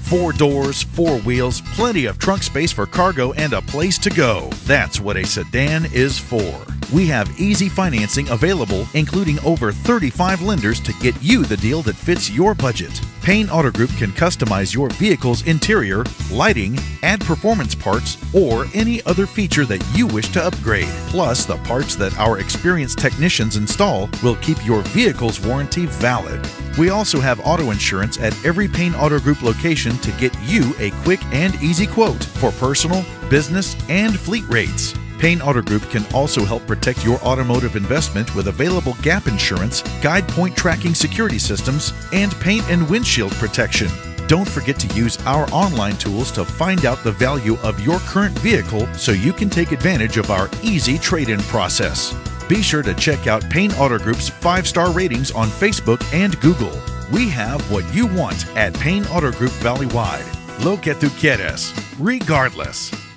4 doors, 4 wheels, plenty of trunk space for cargo, and a place to go. That's what a sedan is for. We have easy financing available, including over 35 lenders to get you the deal that fits your budget. Payne Auto Group can customize your vehicle's interior, lighting, add performance parts, or any other feature that you wish to upgrade. Plus, the parts that our experienced technicians install will keep your vehicle's warranty valid. We also have auto insurance at every Payne Auto Group location to get you a quick and easy quote for personal, business, and fleet rates. Payne Auto Group can also help protect your automotive investment with available gap insurance, guide point tracking security systems, and paint and windshield protection. Don't forget to use our online tools to find out the value of your current vehicle so you can take advantage of our easy trade-in process. Be sure to check out Payne Auto Group's 5-star ratings on Facebook and Google. We have what you want at Payne Auto Group Valley-wide. Lo que tú quieres, regardless.